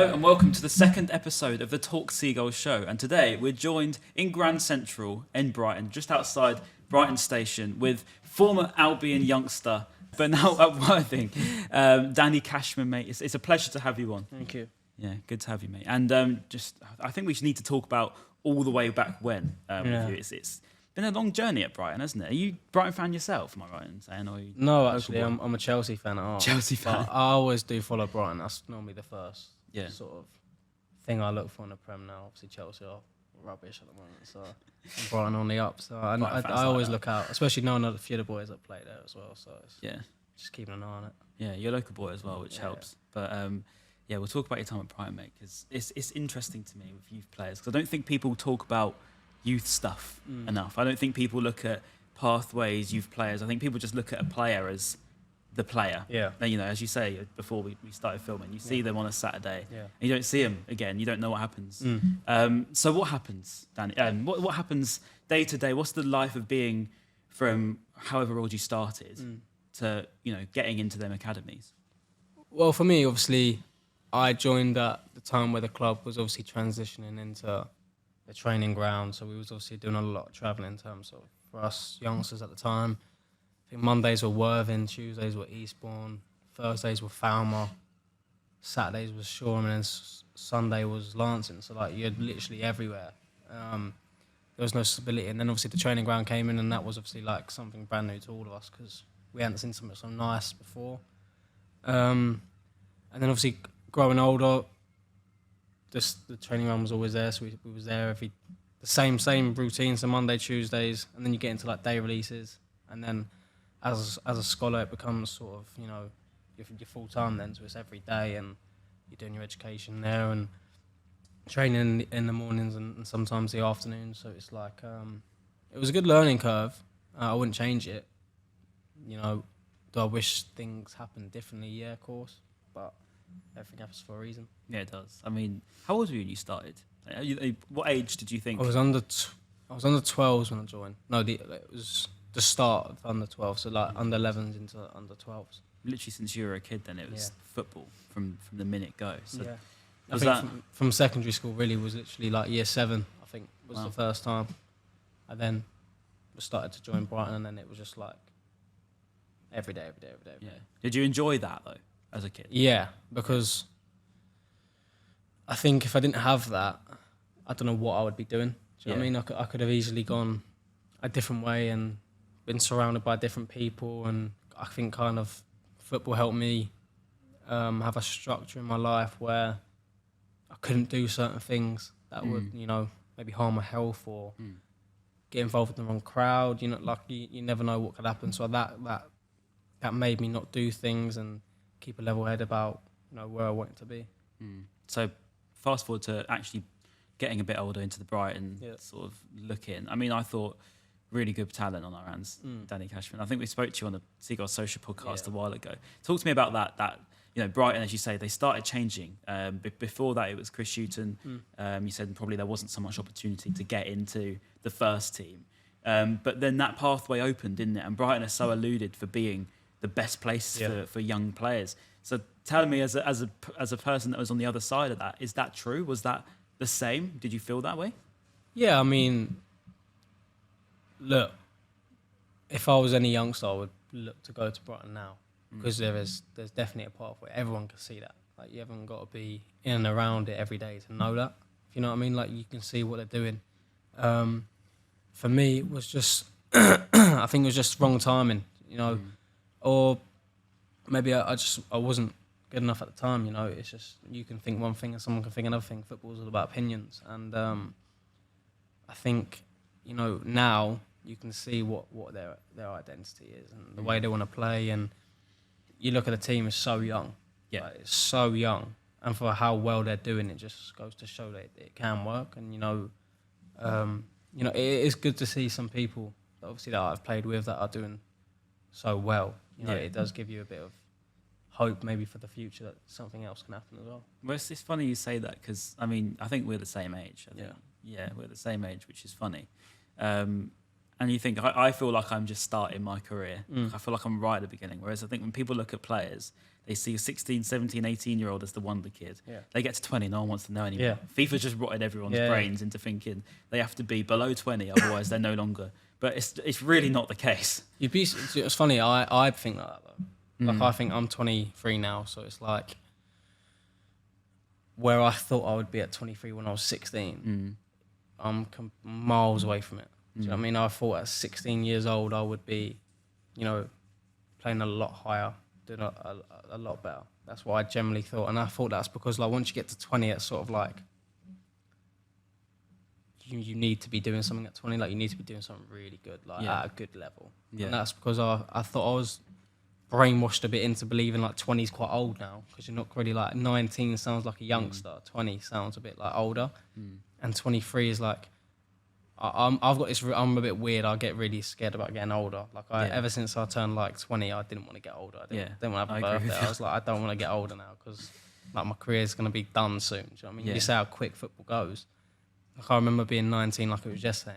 Hello and welcome to the second episode of the Talk Seagulls show. And today we're joined in Grand Central in Brighton, just outside Brighton Station, with former Albion youngster, but now at Worthing, Danny Cashman, mate. It's a pleasure to have you on. Thank you. Yeah, good to have you, mate. And I think we just need to talk about all the way back when with you. It's been a long journey at Brighton, hasn't it? Are you a Brighton fan yourself, am I right in saying? Or No, actually, I'm a Chelsea fan at heart. Chelsea fan. But I always do follow Brighton. That's normally the first Yeah. sort of thing I look for in the Prem now. Obviously, Chelsea are rubbish at the moment, so and Brighton on the up. So I always look out, especially knowing a few of the boys that play there as well. So it's just keeping an eye on it. Yeah, you're a local boy as well, which helps. But yeah, we'll talk about your time at Brighton, mate, because it's interesting to me with youth players, because I don't think people talk about youth stuff enough. I don't think people look at pathways, youth players. I think people just look at a player as the player. Yeah. And, you know, as you say, before we started filming, you see them on a Saturday, Yeah. and you don't see them again. You don't know what happens. So what happens, Danny? What happens day to day? What's the life of being from however old you started to, you know, getting into them academies? Well, for me, obviously, I joined at the time where the club was obviously transitioning into the training ground. So we was obviously doing a lot of travelling in terms of, for us youngsters at the time, I think Mondays were Worthing, Tuesdays were Eastbourne, Thursdays were Falmer, Saturdays was Shoreham, and then Sunday was Lancing. So like you're literally everywhere. There was no stability. And then obviously the training ground came in, and that was obviously like something brand new to all of us because we hadn't seen something so nice before. And then obviously growing older, just the training ground was always there, so we was there the same routine, so Monday, Tuesdays, and then you get into like day releases, and then as a scholar it becomes sort of, you know, you're full time then, so it's every day, and you're doing your education there and training in the mornings and sometimes the afternoons. So it's like it was a good learning curve. I wouldn't change it. You know, do I wish things happened differently? Yeah, of course, but everything happens for a reason. Yeah, it does. I mean, how old were you when you started? What age did you think? I was under 12s when I joined. No, it was the start of under 12s, so like under 11s into under 12s. Literally since you were a kid, then it was football from the minute go. So yeah, was I that think from secondary school really was literally like year 7. I think was the first time. And then we started to join Brighton, and then it was just like every day. Yeah. Did you enjoy that though as a kid? Yeah, because I think if I didn't have that, I don't know what I would be doing. Do you know what I mean? I could have easily gone a different way and been surrounded by different people, and I think kind of football helped me have a structure in my life where I couldn't do certain things that would, you know, maybe harm my health or get involved with the wrong crowd. You know, like you never know what could happen. So that made me not do things and keep a level head about, you know, where I wanted to be. So fast forward to actually getting a bit older into the Brighton sort of look in. I mean, I thought really good talent on our hands, Danny Cashman. I think we spoke to you on the Seagull Social podcast a while ago. Talk to me about that. You know, Brighton, as you say, they started changing. Before that, it was Chris Hughton. You said probably there wasn't so much opportunity to get into the first team. But then that pathway opened, didn't it? And Brighton are so alluded for being the best place for young players. So tell me, as a person that was on the other side of that, is that true? Was that the same? Did you feel that way? Yeah, I mean, look, if I was any youngster, I would look to go to Brighton now, because there's definitely a pathway. Everyone can see that. Like, you haven't got to be in and around it every day to know that. If you know what I mean? Like, you can see what they're doing. For me, it was just, I think it was just wrong timing, you know, or maybe I wasn't good enough at the time, you know. It's just, you can think one thing and someone can think another thing. Football's all about opinions. And I think, you know, now you can see what their identity is and the way they want to play. And you look at the team, it's so young. Yeah, like, it's so young. And for how well they're doing, it just goes to show that it can work. And, you know, it is good to see some people, obviously, that I've played with that are doing so well. You know, it does give you a bit of hope maybe for the future that something else can happen as well. Well, it's funny you say that, because, I mean, I think we're the same age. Yeah, we're the same age, which is funny. And you think, I feel like I'm just starting my career. I feel like I'm right at the beginning. Whereas I think when people look at players, They see a 16, 17, 18-year-old as the wonder kid. Yeah. They get to 20, no one wants to know anymore. Yeah. FIFA's just rotted everyone's Yeah. brains into thinking they have to be below 20, otherwise they're no longer. But it's really not the case. It's funny. I think like that though. Like I think I'm 23 now, so it's like where I thought I would be at 23 when I was 16. I'm miles away from it. Do you know what I mean? I thought at 16 years old I would be, you know, playing a lot higher, doing a lot better. That's what I generally thought, and I thought that's because like once you get to 20, it's sort of like you need to be doing something at 20. Like you need to be doing something really good, like at a good level. Yeah. And that's because I thought I was brainwashed a bit into believing like 20 is quite old now, because you're not really like 19 sounds like a youngster, 20 sounds a bit like older, and 23 is like I've got this. I'm a bit weird. I get really scared about getting older. Like ever since I turned like 20, I didn't want to get older. I didn't want to have a birthday. I was like, I don't want to get older now because like my career's gonna be done soon. Do you know what I mean? You see how quick football goes. Like I remember being 19 like it was yesterday,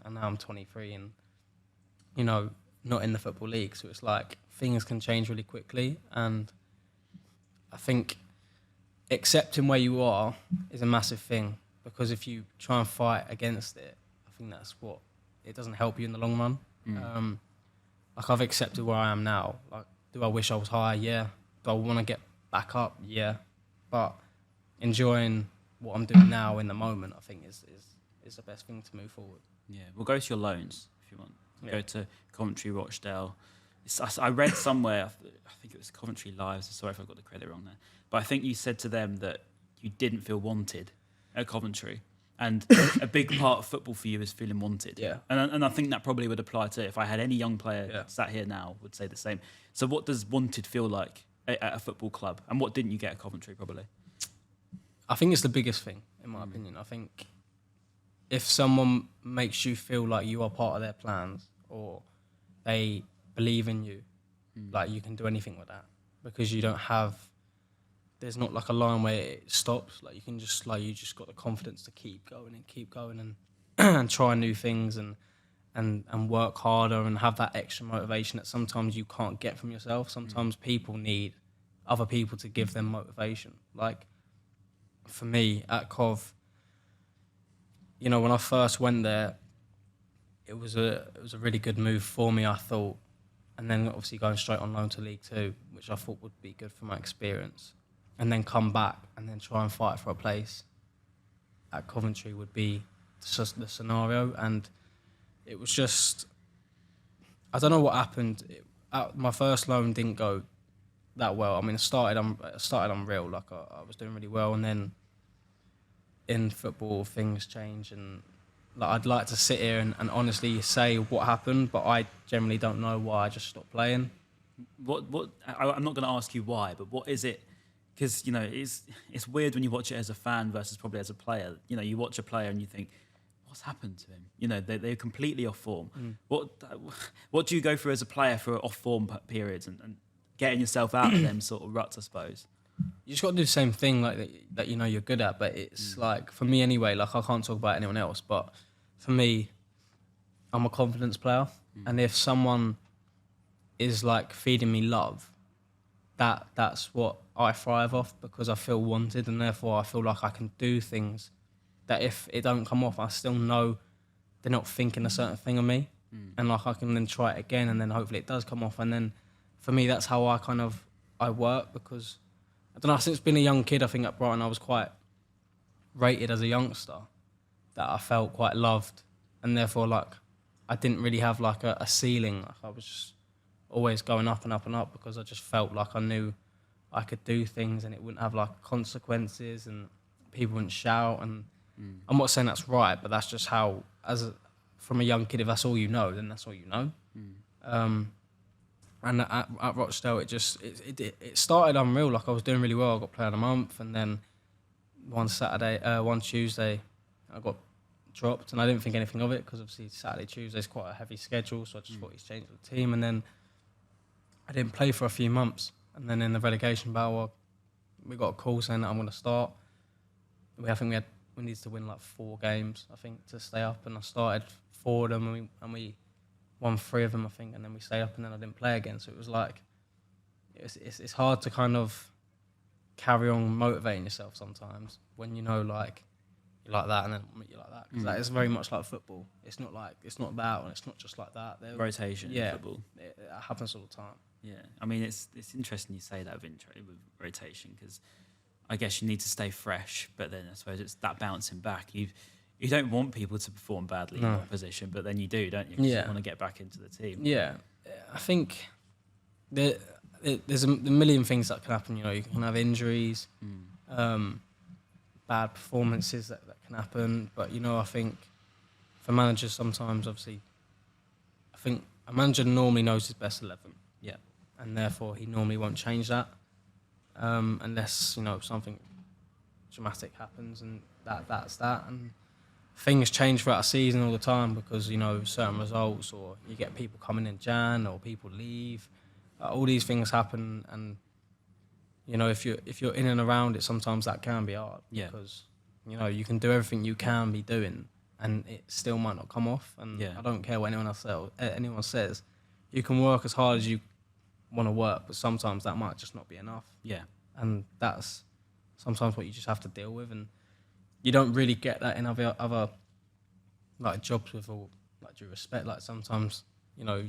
and now I'm 23, and you know, not in the football league. So it's like things can change really quickly, and I think accepting where you are is a massive thing, because if you try and fight against it, I think that's what it doesn't help you in the long run. Like I've accepted where I am now. Like, do I wish I was higher? Yeah. Do I want to get back up? Yeah. But enjoying what I'm doing now in the moment, I think is the best thing to move forward. Yeah, we'll go to your loans if you want. Go to Coventry, Rochdale. I read somewhere, I think it was Coventry Live, so sorry if I got the credit wrong there, but I think you said to them that you didn't feel wanted at Coventry, and a big part of football for you is feeling wanted. Yeah. And I think that probably would apply to, if I had any young player sat here now, would say the same. So what does wanted feel like at a football club, and what didn't you get at Coventry probably? I think it's the biggest thing, in my opinion. I think if someone makes you feel like you are part of their plans, or they believe in you, like you can do anything with that, because you don't have, there's not like a line where it stops. Like you can just, like, you just got the confidence to keep going and and try new things and work harder and have that extra motivation that sometimes you can't get from yourself. Sometimes people need other people to give them motivation. Like for me at Cov, you know, when I first went there, it was a really good move for me, I thought. And then obviously going straight on loan to League Two, which I thought would be good for my experience. And then come back and then try and fight for a place at Coventry would be just the scenario. And it was just, I don't know what happened. My first loan didn't go that well. I mean, it started unreal. Like I was doing really well, and then in football things change, and like I'd like to sit here and honestly say what happened, but I generally don't know why I just stopped playing. I'm not going to ask you why, but what is it? Because, you know, it's weird when you watch it as a fan versus probably as a player. You know, you watch a player and you think, what's happened to him? You know, they're completely off form. What do you go through as a player for off form periods and getting yourself out of them sort of ruts, I suppose? You just got to do the same thing like that you know you're good at. But it's like, for me anyway, like I can't talk about anyone else, but for me, I'm a confidence player. And if someone is like feeding me love, that's what I thrive off, because I feel wanted, and therefore I feel like I can do things that if it don't come off, I still know they're not thinking a certain thing of me. And like I can then try it again, and then hopefully it does come off. And then for me, that's how I work, because I don't know, since being a young kid, I think at Brighton I was quite rated as a youngster, that I felt quite loved, and therefore like I didn't really have like a ceiling. Like I was just always going up and up and up, because I just felt like I knew I could do things and it wouldn't have like consequences and people wouldn't shout. And I'm not saying that's right, but that's just how, from a young kid, if that's all you know, then that's all you know. And at Rochdale, it started unreal. Like I was doing really well. I got player of the month, and then one Tuesday, I got dropped, and I didn't think anything of it, because obviously Saturday, Tuesday's quite a heavy schedule, so I just thought he's changed the team. And then I didn't play for a few months, and then in the relegation battle, we got a call saying that I'm going to start. I think we needed to win like 4 games, I think, to stay up, and I started 4 of them, and we won 3 of them, I think, and then we stayed up, and then I didn't play again. So it it's hard to kind of carry on motivating yourself sometimes when you know like you're like that and then you're like that, because that is very much like football. It's not that, and it's not just like that. Rotation in football. It happens all the time. Yeah, I mean it's interesting you say that with rotation, because I guess you need to stay fresh, but then I suppose it's that bouncing back. You don't want people to perform badly in one position, but then you do, don't you? 'Cause you want to get back into the team. Yeah, I think there's a million things that can happen. You know, you can have injuries, bad performances that can happen. But, you know, I think for managers sometimes, obviously, I think a manager normally knows his best 11. Yeah. And therefore he normally won't change that unless, you know, something dramatic happens, and that's that. And things change throughout a season all the time because, you know, certain results, or you get people coming in Jan or people leave. All these things happen, and you know, if you're in and around it, sometimes that can be hard. Yeah. Because, you know, you can do everything you can be doing, and it still might not come off. And I don't care what anyone says. You can work as hard as you want to work, but sometimes that might just not be enough. Yeah. And that's sometimes what you just have to deal with, and you don't really get that in other like jobs, with all like due respect. Like sometimes, you know,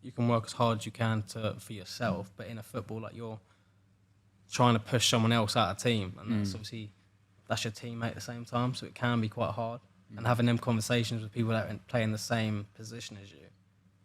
you can work as hard as you can for yourself, but in a football, like you're trying to push someone else out of team, and that's obviously that's your teammate at the same time, so it can be quite hard. And having them conversations with people that play in the same position as you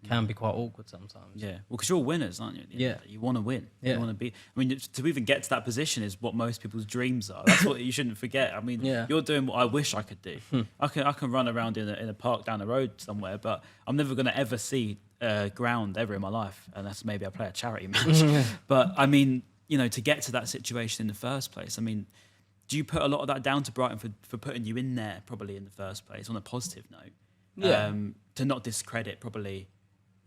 can be quite awkward sometimes. Yeah, well, because you're winners, aren't you? Yeah. You want to win. Yeah. You want to be. I mean, to even get to that position is what most people's dreams are. That's what you shouldn't forget. I mean, you're doing what I wish I could do. I can run around in a park down the road somewhere, but I'm never going to ever see a ground ever in my life, unless maybe I play a charity match. But I mean, you know, to get to that situation in the first place, I mean, do you put a lot of that down to Brighton for putting you in there probably in the first place on a positive note? Yeah. To not discredit probably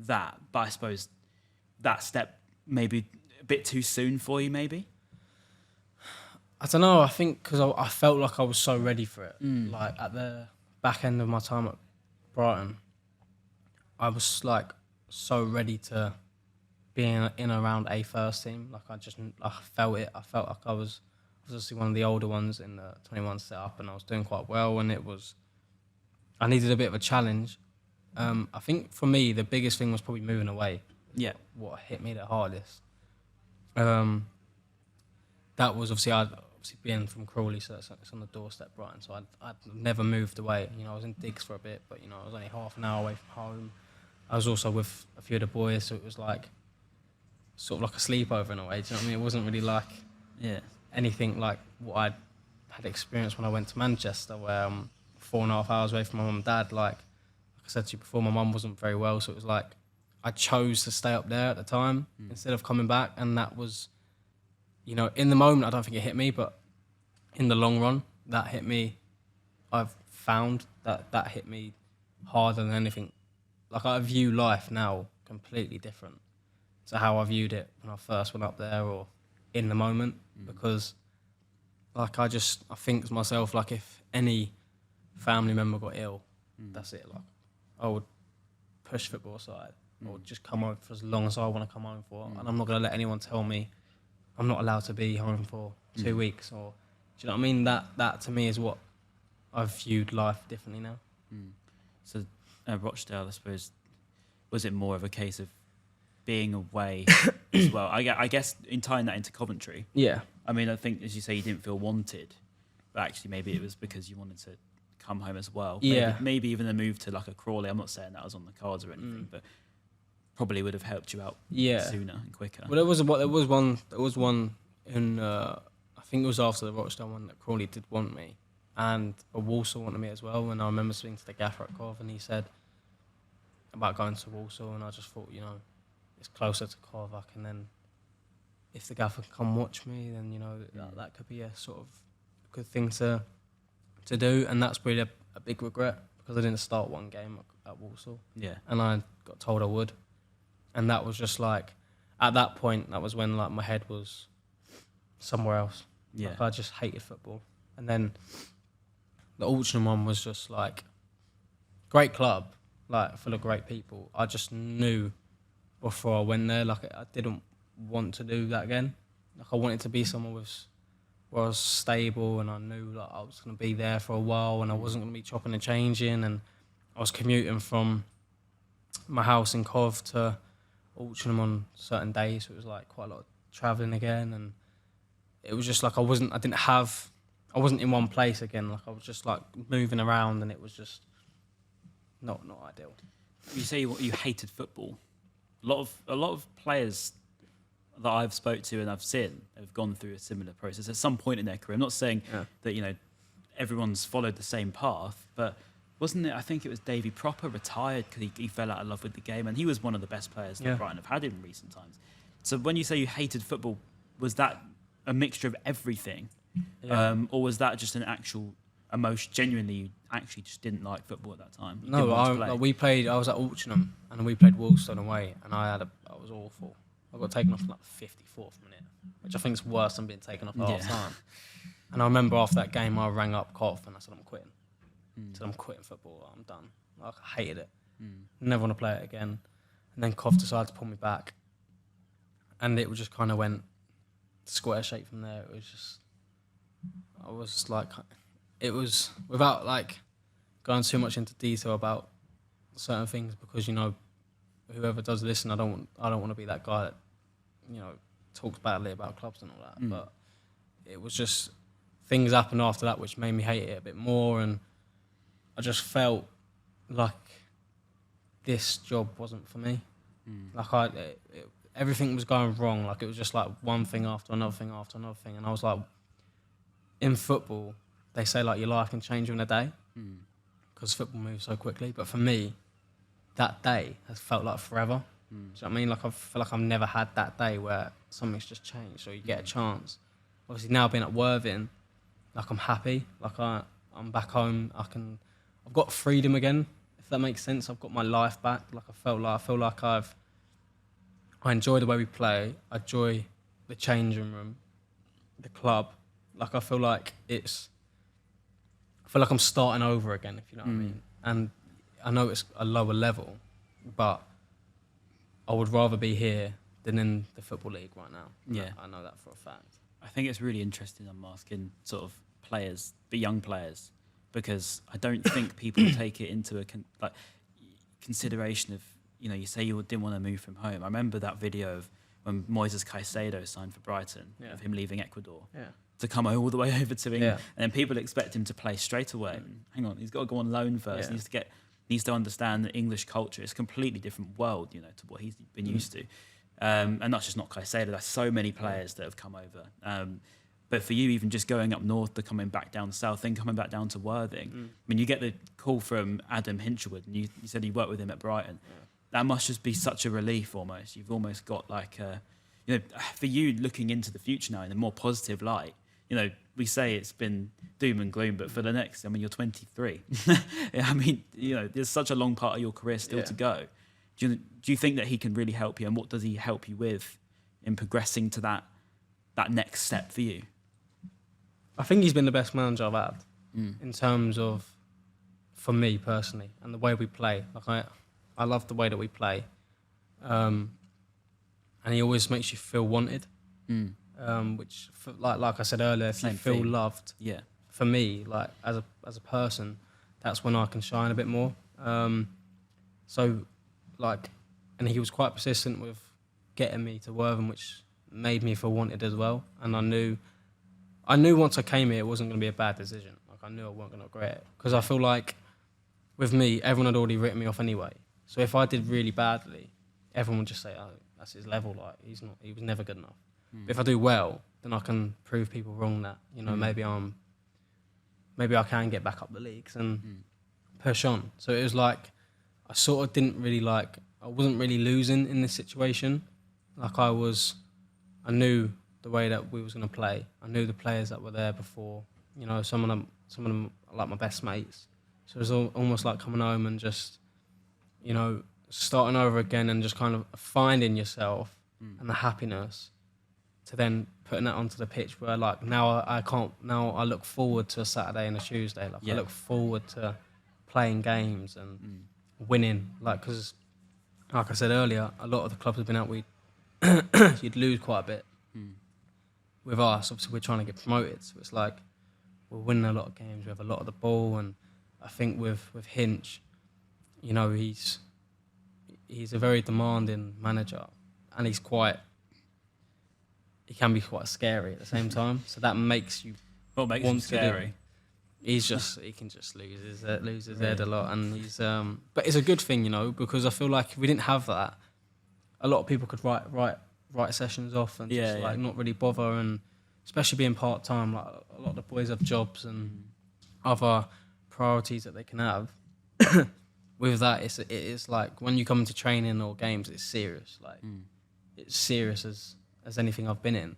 that, but I suppose that step maybe a bit too soon for you, maybe? I don't know. I think because I felt like I was so ready for it. Like at the back end of my time at Brighton, I was like so ready to be in around a first team. Like I felt it. I felt like I was obviously one of the older ones in the 21 setup, and I was doing quite well. And I needed a bit of a challenge. I think for me the biggest thing was probably moving away. Yeah. What hit me the hardest. That was obviously being from Crawley, so it's on the doorstep, Brighton. So I'd never moved away. You know, I was in digs for a bit, but you know, I was only half an hour away from home. I was also with a few of the boys, so it was like sort of like a sleepover in a way. Do you know what I mean? It wasn't really like anything like what I had experienced when I went to Manchester, where I'm 4.5 hours away from my mum and dad. Like I said to you before, my mum wasn't very well, so it was like I chose to stay up there at the time instead of coming back, and that was, you know, in the moment I don't think it hit me, but in the long run that hit me. I've found that hit me harder than anything. Like I view life now completely different to how I viewed it when I first went up there or in the moment, because like I think to myself, like if any family member got ill, that's it. Like I would push football aside or just come home for as long as I want to come home for, and I'm not going to let anyone tell me I'm not allowed to be home for 2 weeks, or do you know what I mean? That to me is what I've viewed life differently now. So Rochdale, I suppose, was it more of a case of being away as well? I guess in tying that into Coventry. Yeah. I mean, I think, as you say, you didn't feel wanted, but actually maybe it was because you wanted to come home as well. Yeah. Maybe even a move to like a Crawley. I'm not saying that was on the cards or anything, but probably would have helped you out sooner and quicker. Well, there was one in I think it was after the Rochdale one that Crawley did want me, and Walsall wanted me as well. And I remember speaking to the gaffer at Cov, and he said about going to Walsall, and I just thought, you know, it's closer to Cov. And then if the gaffer can come watch me, then you know that could be a sort of good thing to do. And that's really a big regret, because I didn't start one game at Walsall. Yeah. And I got told I would, and that was just like, at that point, that was when like my head was somewhere else. Yeah. Like, I just hated football. And then the Altrincham one was just like great club, like full of great people. I just knew before I went there, like I didn't want to do that again. Like I wanted to be someone where I was stable and I knew that I was going to be there for a while and I wasn't going to be chopping and changing, and I was commuting from my house in Cov to Altrincham on certain days, so it was like quite a lot of travelling again, and it was just like I wasn't in one place again. Like I was just like moving around, and it was just not ideal. You say you hated football. A lot of players that I've spoke to and I've seen have gone through a similar process at some point in their career. I'm not saying that everyone's followed the same path, but wasn't it? I think it was Davy Proper retired because he fell out of love with the game, and he was one of the best players that Brighton have had in recent times. So when you say you hated football, was that a mixture of everything, or was that just an actual emotion? Genuinely, you actually just didn't like football at that time. No, we played. I was at Altrincham and we played Woolstone away, and I was awful. I got taken off in like the 54th minute, which I think is worse than being taken off at half time. And I remember after that game, I rang up Cov and I said, I'm quitting. I said, I'm quitting football. I'm done. Like, I hated it. Never want to play it again. And then Cov decided to pull me back, and it just kind of went square shape from there. I was just like, it was without like going too much into detail about certain things, because whoever does listen, I don't want to be that guy that talks badly about clubs and all that. But it was just things happened after that which made me hate it a bit more, and I just felt like this job wasn't for me. Like everything was going wrong. Like it was just like one thing after another thing after another thing, and I was like, in football, they say like your life can change in a day because football moves so quickly. But for me, that day has felt like forever. Do you know what I mean? Like I feel like I've never had that day where something's just changed, or you get a chance. Obviously now being at Worthing, like I'm happy. Like I'm back home. I've got freedom again, if that makes sense. I've got my life back. Like I feel like I enjoy the way we play. I enjoy the changing room, the club. Like I feel like I'm starting over again, if you know what I mean. And I know it's a lower level, but I would rather be here than in the Football League right now. Yeah. I know that for a fact. I think it's really interesting I'm asking sort of players, the young players, because I don't think people take it into a consideration of, you say you didn't want to move from home. I remember that video of when Moises Caicedo signed for Brighton, of him leaving Ecuador to come all the way over to England. And then people expect him to play straight away. Hang on, he's got to go on loan first. He needs to understand the English culture. It's a completely different world, to what he's been used to. And that's just not Caicedo. There's so many players that have come over. But for you, even just going up north to coming back down south, then coming back down to Worthing, I mean, you get the call from Adam Hinchelwood, and you said you worked with him at Brighton. That must just be such a relief almost. You've almost got like, for you looking into the future now in a more positive light, we say it's been doom and gloom, but for the next, you're 23. I mean, there's such a long part of your career still to go. Do you think that he can really help you, and what does he help you with in progressing to that next step for you? I think he's been the best manager I've had in terms of, for me personally, and the way we play. Like I love the way that we play, and he always makes you feel wanted. Which, like I said earlier, if you feel loved, for me, like as a person, that's when I can shine a bit more. And he was quite persistent with getting me to Worthing, which made me feel wanted as well. And I knew once I came here, it wasn't going to be a bad decision. Like I knew I wasn't going to regret it, because I feel like with me, everyone had already written me off anyway. So if I did really badly, everyone would just say, "Oh, that's his level. Like he was never good enough." But if I do well, then I can prove people wrong that maybe I can get back up the leagues and push on. So it was like I sort of I wasn't really losing in this situation. Like I knew the way that we was going to play. I knew the players that were there before. Some of them are like my best mates. So it was almost like coming home and just, starting over again and just kind of finding yourself and the happiness to then putting that onto the pitch, where like now I look forward to a Saturday and a Tuesday. Like I look forward to playing games and winning. Like, because like I said earlier, a lot of the clubs have been out we you'd lose quite a bit. With us, obviously, we're trying to get promoted, so it's like we're winning a lot of games. We have a lot of the ball, and I think with Hinch, you know, he's a very demanding manager, and he can be quite scary at the same time. So that makes you what makes him scary? He can just lose his head a lot, and he's but it's a good thing, you know, because I feel like if we didn't have that, a lot of people could write sessions off and not really bother, and especially being part time, like a lot of the boys have jobs and other priorities that they can have. With that, it is like when you come into training or games, it's serious. Like it's serious as anything I've been in.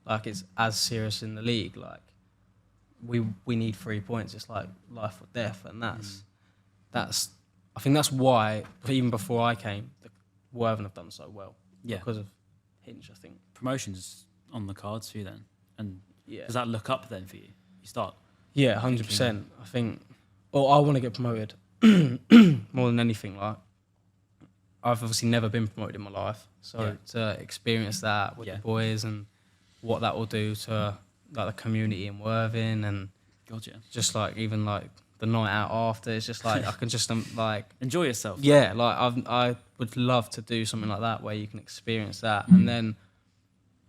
Like it's as serious in the league. Like we need 3 points. It's like life or death, and that's I think that's why even before I came, Worthing have done so well. Yeah, because of Hinch, I think. Promotion's on the cards for you then, and yeah. Does that look up then for you? You start. Yeah, 100%. I think. Or I want to get promoted more than anything. Like I've obviously never been promoted in my life, so to experience that with the boys and what that will do to like the community in Worthing, and just like even like the night out after, it's just like I can just like enjoy yourself. Yeah, like I would love to do something like that where you can experience that, and then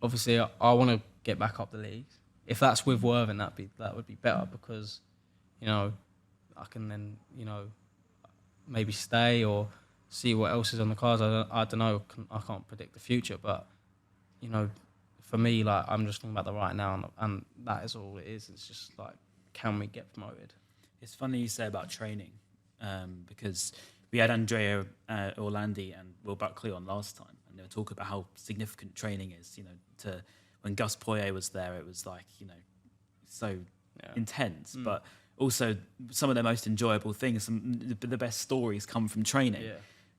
obviously I want to get back up the leagues. If that's with Worthing, that would be better, because you know I can then maybe stay or see what else is on the cards. I don't know. I can't predict the future, but you know, for me, like I'm just thinking about the right now, and that is all it is. It's just like, can we get promoted? It's funny you say about training, because we had Andrea Orlandi and Will Buckley on last time, and they were talking about how significant training is. You know, when Gus Poyet was there, it was like so intense, but also some of the most enjoyable things, the best stories come from training,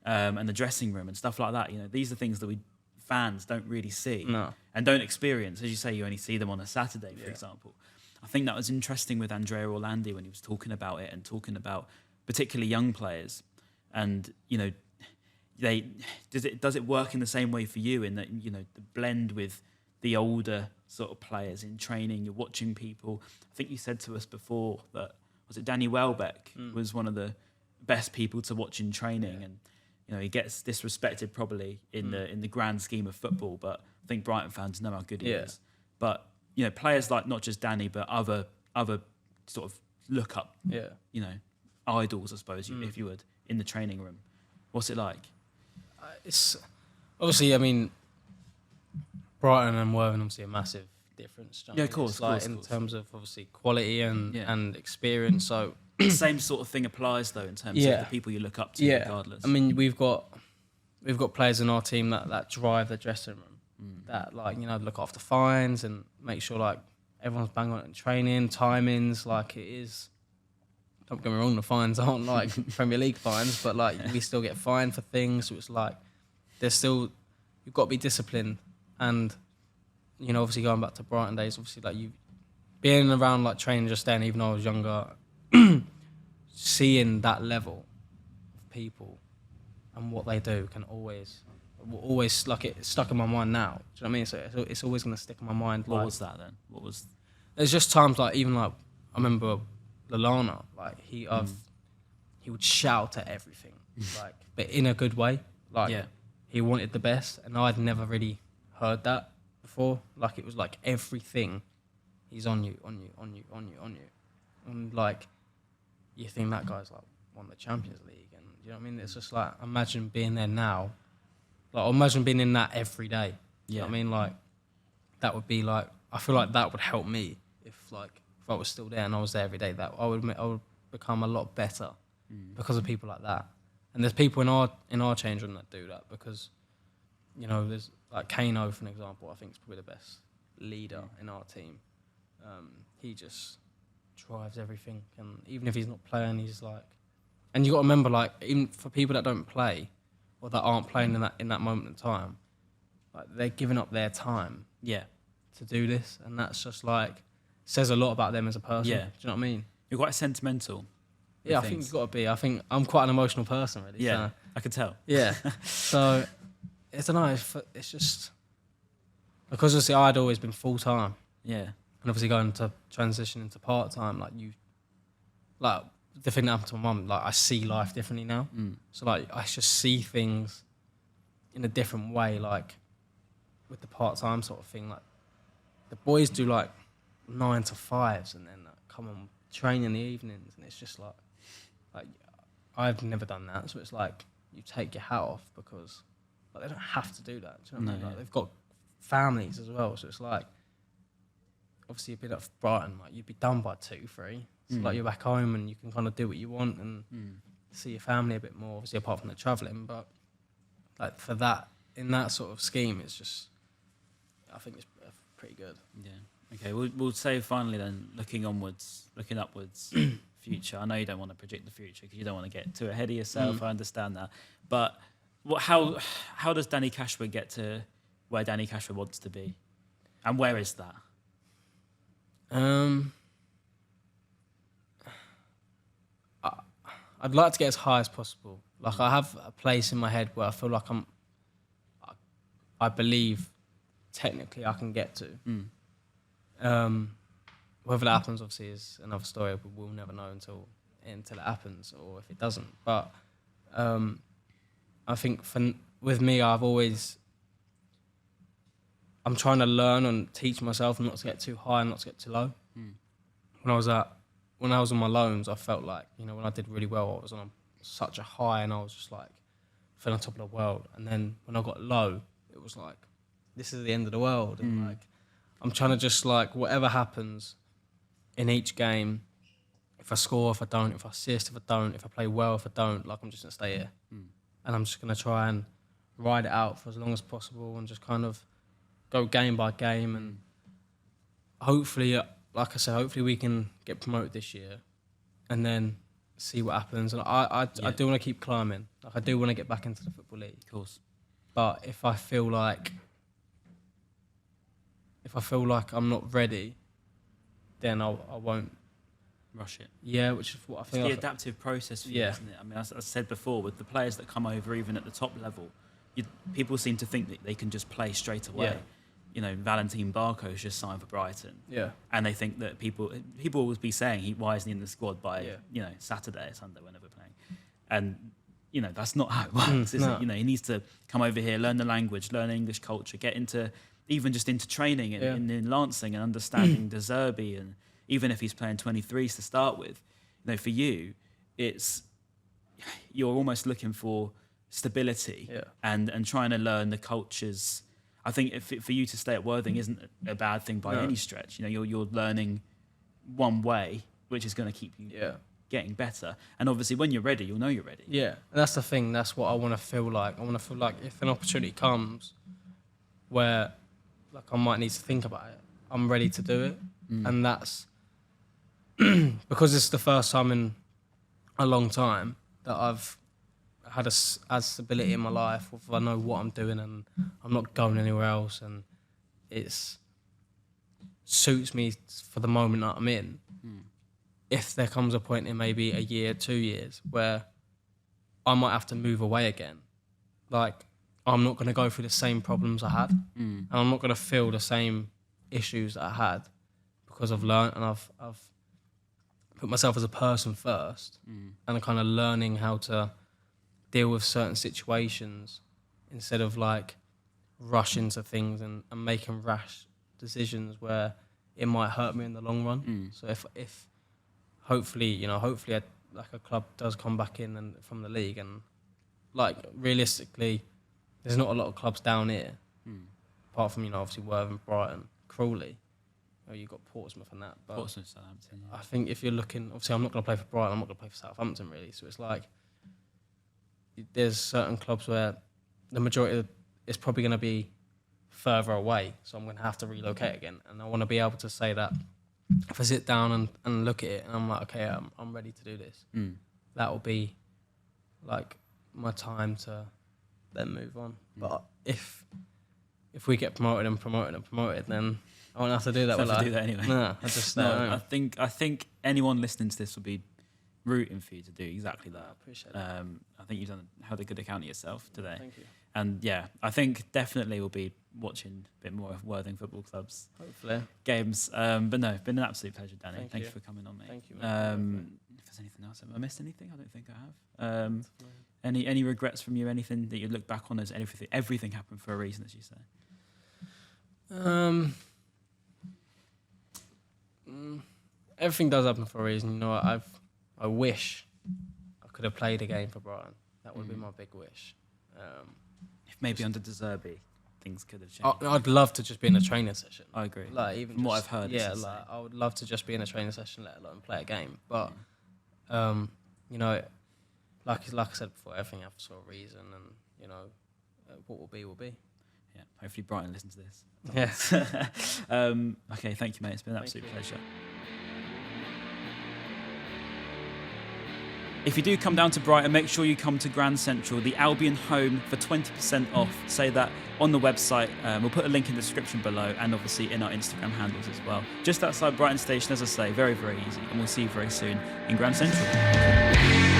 and the dressing room and stuff like that. You know, these are things that we fans don't really see and don't experience. As you say, you only see them on a Saturday, for example. I think that was interesting with Andrea Orlandi when he was talking about it and talking about particularly young players, and does it work in the same way for you, in that the blend with the older sort of players in training? You're watching people. I think you said to us before that, was it Danny Welbeck was one of the best people to watch in training, and he gets disrespected probably in the grand scheme of football, but I think Brighton fans know how good he is. But players like not just Danny, but other sort of look up, idols, I suppose, if you would, in the training room. What's it like? It's obviously, I mean, Brighton and Worthing obviously a massive difference. Of course. In terms of obviously quality and experience. So same sort of thing applies though in terms of the people you look up to, regardless. I mean, we've got players in our team that drive the dressing room, that look after fines and make sure like everyone's bang on it in training, timings. Like it is. Don't get me wrong, the fines aren't like Premier League fines, but like we still get fined for things. So it's like there's still, you've got to be disciplined. And obviously going back to Brighton days, obviously like you being around like training just then, even though I was younger, seeing that level of people and what they do will always like it's stuck in my mind now. Do you know what I mean? So it's always going to stick in my mind. What was that then? There's just times like even like I remember Lallana, like he would shout at everything, like but in a good way. Like he wanted the best, and I'd never really heard that before. Like it was like everything, he's on you, and like you think that guy's like won the Champions League, and you know what I mean. It's just like imagine being there now, like imagine being in that every day. You know what I mean? Like that would be like, I feel like that would help me if I was still there and I was there every day. That I would become a lot better because of people like that. And there's people in our change room that do that, because there's like Kano, for an example. I think is probably the best leader in our team. He just drives everything, and even if he's not playing, he's like. And you got to remember, like even for people that don't play or that aren't playing in that moment in time, like they're giving up their time, to do this, and that's just like says a lot about them as a person. Yeah. Do you know what I mean? You're quite sentimental. Yeah, I think you've got to be. I think I'm quite an emotional person, really. Yeah, so. I could tell. Yeah. So, I don't know. It's just, because obviously I'd always been full time. Yeah. And obviously going to transition into part time, like the thing that happened to my mum, like I see life differently now. So like I just see things in a different way, like with the part time sort of thing. Like the boys do like 9 to 5s and then come and train in the evenings, and it's just like I've never done that. So it's like you take your hat off because like, they don't have to do that. Do you know what I mean? Like, they've got families as well, so it's like obviously you'd be at Brighton, like you'd be done by 2, 3. So like you're back home and you can kind of do what you want and see your family a bit more. Obviously, apart from the travelling, but like for that in that sort of scheme, it's just I think it's pretty good. Yeah. Okay. We'll say finally then, looking upwards, future. I know you don't want to predict the future because you don't want to get too ahead of yourself. I understand that, but how does Danny Cashwood get to where Danny Cashwood wants to be, and where is that? I'd like to get as high as possible. Like I have a place in my head where I feel like I believe technically I can get to. Whether that happens obviously is another story. We'll never know until it happens, or if it doesn't. But I think with me, I'm trying to learn and teach myself not to get too high and not to get too low. When I was on my loans, I felt like, when I did really well, I was on such a high and I was just like, feeling on top of the world. And then when I got low, it was like, this is the end of the world. And like, I'm trying to just like, whatever happens in each game, if I score, if I don't, if I assist, if I don't, if I play well, if I don't, like I'm just gonna stay here. And I'm just gonna try and ride it out for as long as possible and just kind of go game by game. And hopefully, like I said, hopefully we can get promoted this year and then see what happens. And I do want to keep climbing. Like I do want to get back into the Football League. Of course. But if I feel like I'm not ready, then I won't rush it. Yeah, which is what I think. It's the adaptive process for you, isn't it? I mean, as I said before, with the players that come over, even at the top level, people seem to think that they can just play straight away. Yeah. Valentin Barco's just signed for Brighton. Yeah. And they think that people always be saying, why isn't he in the squad by Saturday or Sunday, whenever playing? And that's not how it works, is it? He needs to come over here, learn the language, learn English culture, get into training in Lancing and understanding De Zerbi, and even if he's playing 23s to start with, for you, you're almost looking for stability and trying to learn the cultures. I think for you to stay at Worthing isn't a bad thing by any stretch. You're learning one way, which is going to keep you getting better. And obviously, when you're ready, you'll know you're ready. Yeah, and that's the thing. That's what I want to feel like. I want to feel like if an opportunity comes where like I might need to think about it, I'm ready to do it. And that's because it's the first time in a long time that I've had as stability in my life. I know what I'm doing and I'm not going anywhere else, and it suits me for the moment that I'm in. If there comes a point in maybe a year, 2 years, where I might have to move away again, like I'm not going to go through the same problems I had, and I'm not going to feel the same issues that I had, because I've learned and I've put myself as a person first, and I'm kind of learning how to deal with certain situations instead of like rush into things and making rash decisions where it might hurt me in the long run. So if hopefully a club does come back in and from the league, and like realistically, there's not a lot of clubs down here, apart from obviously Worthing, Brighton, Crawley. You've got Portsmouth and that. But Portsmouth, Southampton. Yeah. I think if you're looking, obviously I'm not going to play for Brighton, I'm not going to play for Southampton really. So it's like there's certain clubs where the majority is probably going to be further away, so I'm going to have to relocate again. And I want to be able to say that if I sit down and look at it and I'm like, okay, I'm ready to do this, that will be like my time to then move on. But if we get promoted, then I won't have to do that. Have to do that anyway. No, I just no. I think anyone listening to this will be rooting for you to do exactly that. I appreciate that. I think you've had a good account of yourself today. Thank you. And yeah, I think definitely will be watching a bit more of Worthing Football Club's Hopefully. games. But no, been an absolute pleasure, Danny. Thank you for coming on, mate. Thank you, mate. If there's anything else, have I missed anything? I don't think I have. Any regrets from you? Anything that you look back on as everything happened for a reason, as you say? Everything does happen for a reason. You know, I wish I could have played a game for Brighton. That would be my big wish. If maybe under De Zerbi, things could have changed. I'd love to just be in a training session. I agree. Like even from what I've heard. Yeah, like I would love to just be in a training session, let alone play a game. But you know, like I said before, everything happens for a reason, and you know, what will be will be. Yeah, hopefully Brighton listens to this. Yeah. Okay, thank you, mate. It's been an absolute pleasure. If you do come down to Brighton, make sure you come to Grand Central, the Albion home, for 20% off. Say that on the website. We'll put a link in the description below, and obviously in our Instagram handles as well. Just outside Brighton Station, as I say, very, very easy. And we'll see you very soon in Grand Central.